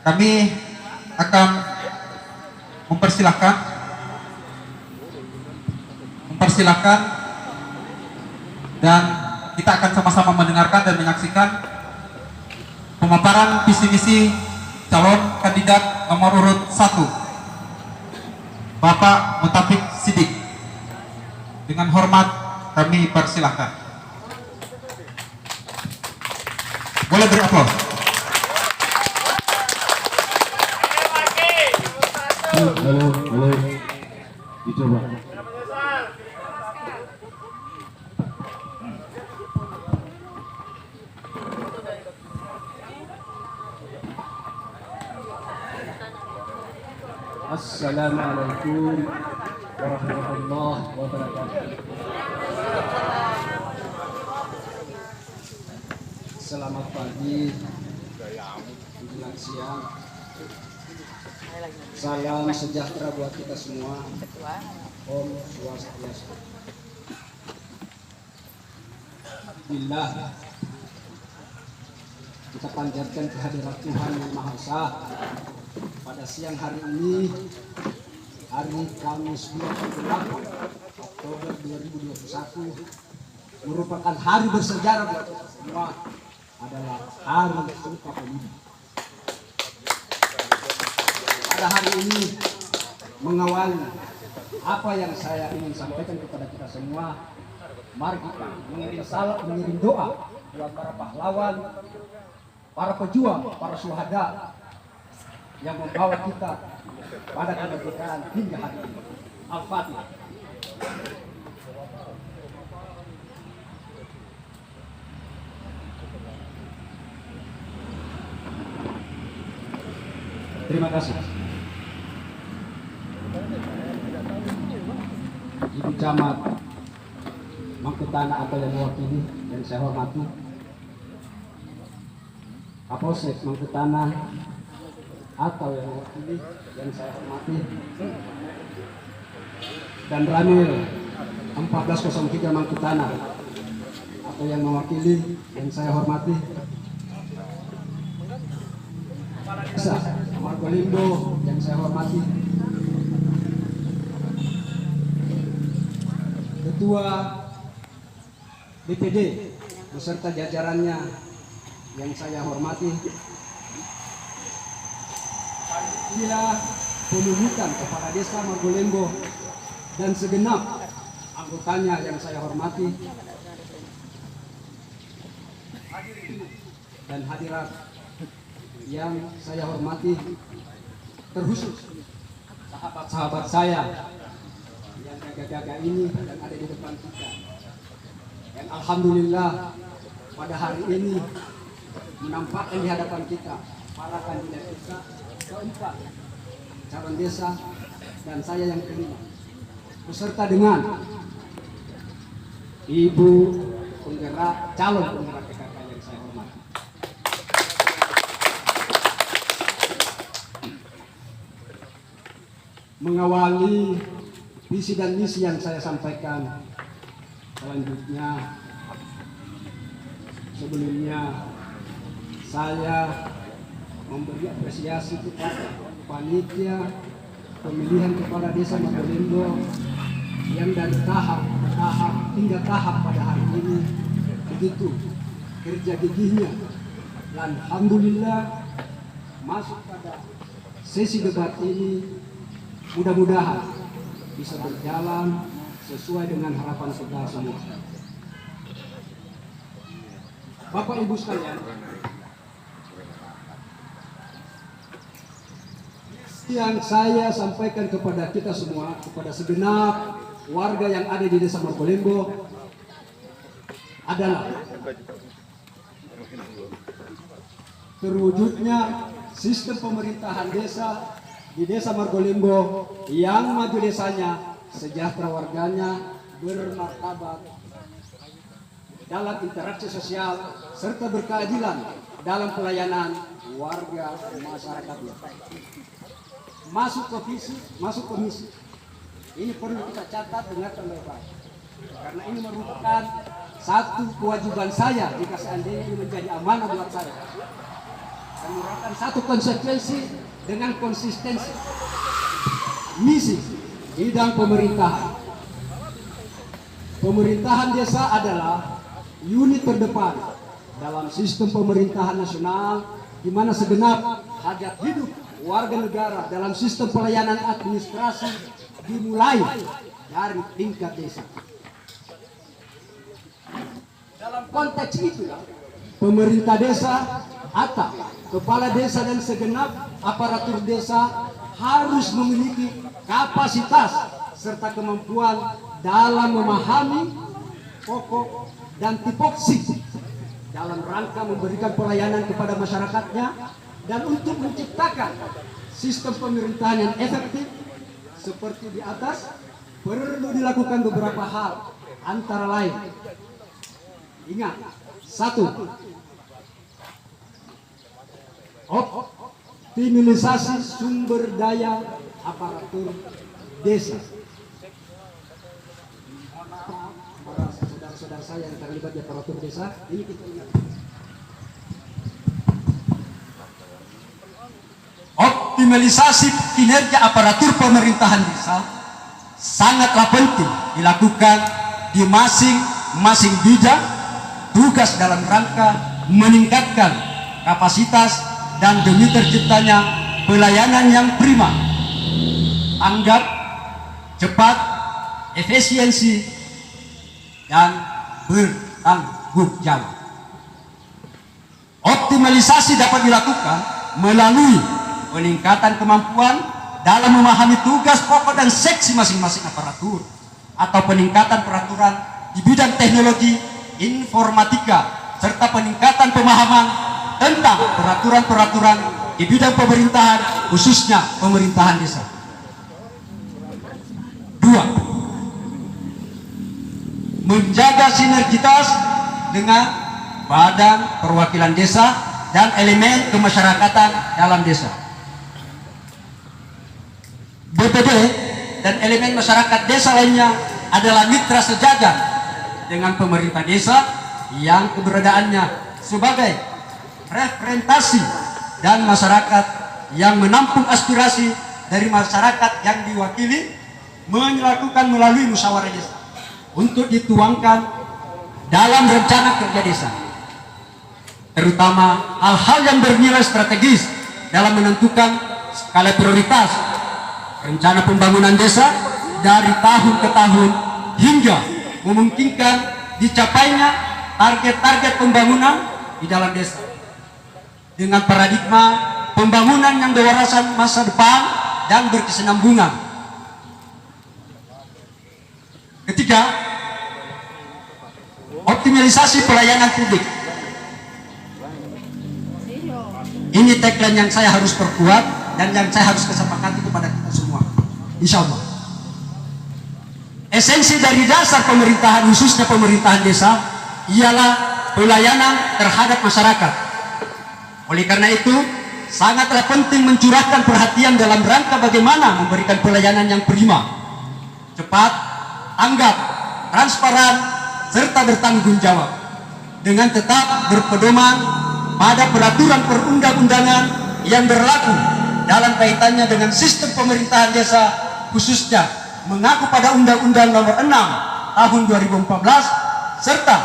Kami akan mempersilahkan dan kita akan sama-sama mendengarkan dan menyaksikan pemaparan visi misi calon kandidat nomor urut 1 Bapak Mutafiq Siddiq. Dengan hormat kami persilahkan. Boleh beri aplaus. Halo, dicoba. Assalamualaikum warahmatullahi wabarakatuh. Selamat pagi, menjelang siang. Salam sejahtera buat kita semua. Om Swastiastu. Alhamdulillah, kita panjatkan kehadirat Tuhan Yang Maha Esa pada siang hari ini, hari Kamis 28 Oktober 2021, merupakan hari bersejarah buat kita semua, adalah Hari Sumpah Pemuda. Pada hari ini mengawali apa yang saya ingin sampaikan kepada kita semua, mari kita mengirim doa buat para pahlawan, para pejuang, para syuhada yang membawa kita pada kemerdekaan hingga hari ini. Al-Fatihah. Terima kasih. Ibu Camat Mangkutana atau yang mewakili yang saya hormati, Kapolsek Mangkutana atau yang mewakili yang saya hormati, dan Ramil 1403 Mangkutana atau yang mewakili yang saya hormati, Desa Margolindo yang saya hormati, Ketua DPD beserta jajarannya yang saya hormati, panitia penunjukan kepala Desa Margolembo dan segenap anggotanya yang saya hormati, dan hadirat yang saya hormati, terkhusus sahabat-sahabat saya yang jaga-jaga ini yang ada di depan kita, yang alhamdulillah pada hari ini menampakkan di hadapan kita para kandidat kita keempat, calon desa dan saya yang kelima, beserta dengan Ibu penggerak, calon penggerak PKK yang saya hormati. Mengawali visi dan misi yang saya sampaikan, selanjutnya sebelumnya saya memberi apresiasi kepada panitia pemilihan kepala Desa Margolindo yang dari tahap hingga tahap pada hari ini begitu kerja gigihnya, dan alhamdulillah masuk pada sesi debat ini mudah-mudahan bisa berjalan sesuai dengan harapan kita semua. Bapak Ibu sekalian, yang saya sampaikan kepada kita semua, kepada segenap warga yang ada di Desa Margolembo adalah terwujudnya sistem pemerintahan desa di Desa Margolembo yang maju desanya, sejahtera warganya, bermartabat dalam interaksi sosial serta berkeadilan dalam pelayanan warga masyarakatnya. Masuk ke visi, masuk ke misi. Ini perlu kita catat dengan baik, karena ini merupakan satu kewajiban saya jika seandainya ini menjadi amanah buat saya. merupakan satu konsekuensi dengan konsistensi misi bidang pemerintahan. Pemerintahan desa adalah unit terdepan dalam sistem pemerintahan nasional, di mana segenap hajat hidup warga negara dalam sistem pelayanan administrasi dimulai dari tingkat desa. Dalam konteks itu, pemerintah desa atau kepala desa dan segenap aparatur desa harus memiliki kapasitas serta kemampuan dalam memahami pokok dan tipoksi dalam rangka memberikan pelayanan kepada masyarakatnya, dan untuk menciptakan sistem pemerintahan yang efektif seperti di atas perlu dilakukan beberapa hal, antara lain: ingat, 1. Optimalisasi sumber daya aparatur desa. Para saudara-saudara saya yang terlibat di aparatur desa, ini kita ingat. Optimalisasi kinerja aparatur pemerintahan desa sangatlah penting dilakukan di masing-masing bidang tugas dalam rangka meningkatkan kapasitas dan demi terciptanya pelayanan yang prima, anggap, cepat, efisiensi, dan bertanggung jawab. Optimalisasi dapat dilakukan melalui peningkatan kemampuan dalam memahami tugas pokok dan seksi masing-masing aparatur, atau peningkatan peraturan di bidang teknologi informatika, serta peningkatan pemahaman tentang peraturan-peraturan di bidang pemerintahan, khususnya pemerintahan desa. 2. Menjaga sinergitas dengan badan perwakilan desa dan elemen kemasyarakatan dalam desa. BPD dan elemen masyarakat desa lainnya adalah mitra sejajar dengan pemerintah desa yang keberadaannya sebagai representasi dan masyarakat yang menampung aspirasi dari masyarakat yang diwakili, melakukan melalui musyawarah desa untuk dituangkan dalam rencana kerja desa, terutama hal-hal yang bernilai strategis dalam menentukan skala prioritas rencana pembangunan desa dari tahun ke tahun hingga memungkinkan dicapainya target-target pembangunan di dalam desa dengan paradigma pembangunan yang berwawasan masa depan dan berkesinambungan. Ketiga, optimalisasi pelayanan publik. Ini tagline yang saya harus perkuat dan yang saya harus kesepakati kepada kita semua, insya Allah. Esensi dari dasar pemerintahan, khususnya pemerintahan desa, ialah pelayanan terhadap masyarakat. Oleh karena itu, sangatlah penting mencurahkan perhatian dalam rangka bagaimana memberikan pelayanan yang prima, cepat, tanggap, transparan, serta bertanggung jawab, dengan tetap berpedoman pada peraturan perundang-undangan yang berlaku dalam kaitannya dengan sistem pemerintahan desa, khususnya mengacu pada Undang-Undang Nomor 6 Tahun 2014 serta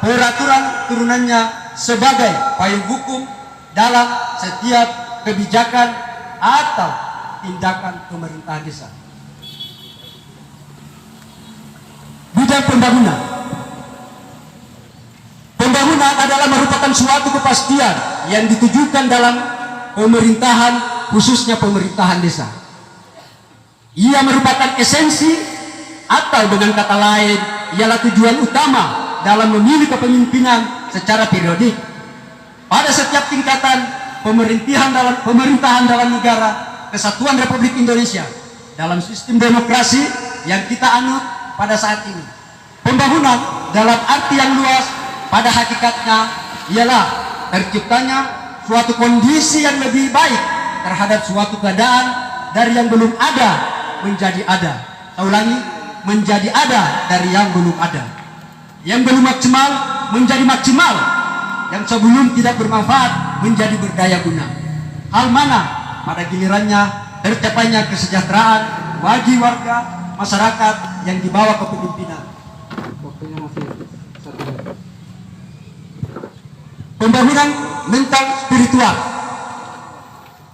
peraturan turunannya sebagai payung hukum dalam setiap kebijakan atau tindakan pemerintahan desa. Bidang pembangunan. Pembangunan adalah merupakan suatu kepastian yang ditujukan dalam pemerintahan, khususnya pemerintahan desa. Ia merupakan esensi atau dengan kata lain ialah tujuan utama dalam memilih kepemimpinan secara periodik pada setiap tingkatan pemerintahan dalam negara Kesatuan Republik Indonesia dalam sistem demokrasi yang kita anut pada saat ini. Pembangunan dalam arti yang luas pada hakikatnya ialah terciptanya suatu kondisi yang lebih baik terhadap suatu keadaan dari yang belum ada menjadi ada. Saya ulangi, menjadi ada dari yang belum ada. Yang belum maksimal menjadi maksimal, yang sebelum tidak bermanfaat menjadi berdaya guna. Hal mana pada gilirannya tercapainya kesejahteraan bagi warga masyarakat yang dibawa kepemimpinan. Waktunya masih 1 menit. Pembangunan mental spiritual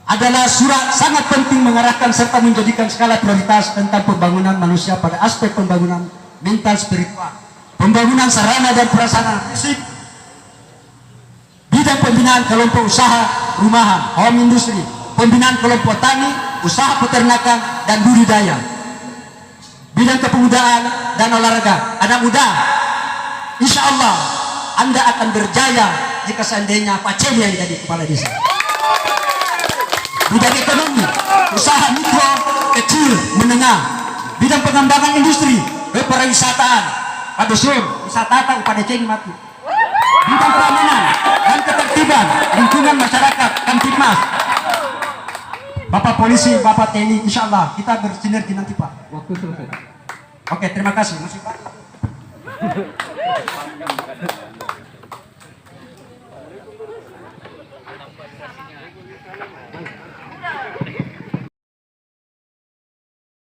adalah surat sangat penting mengarahkan serta menjadikan skala prioritas tentang pembangunan manusia pada aspek pembangunan mental spiritual, pembangunan sarana dan prasarana fisik, bidang pembinaan kelompok usaha rumahan, home industry, pembinaan kelompok tani, usaha peternakan dan budidaya, bidang kepemudaan dan olahraga. Anak muda, insya Allah Anda akan berjaya jika seandainya Pak Celi yang jadi kepala desa. Bidang ekonomi, usaha mikro, kecil, menengah, bidang pengembangan industri, pariwisataan, Pak Dusur, wisata tak pada ceng mati. Bidang keamanan dan ketertiban lingkungan masyarakat, Kamtibmas, Bapak Polisi, Bapak TNI, insya Allah kita bersinergi nanti Pak. Waktu selesai. Oke, terima kasih. Masih Pak.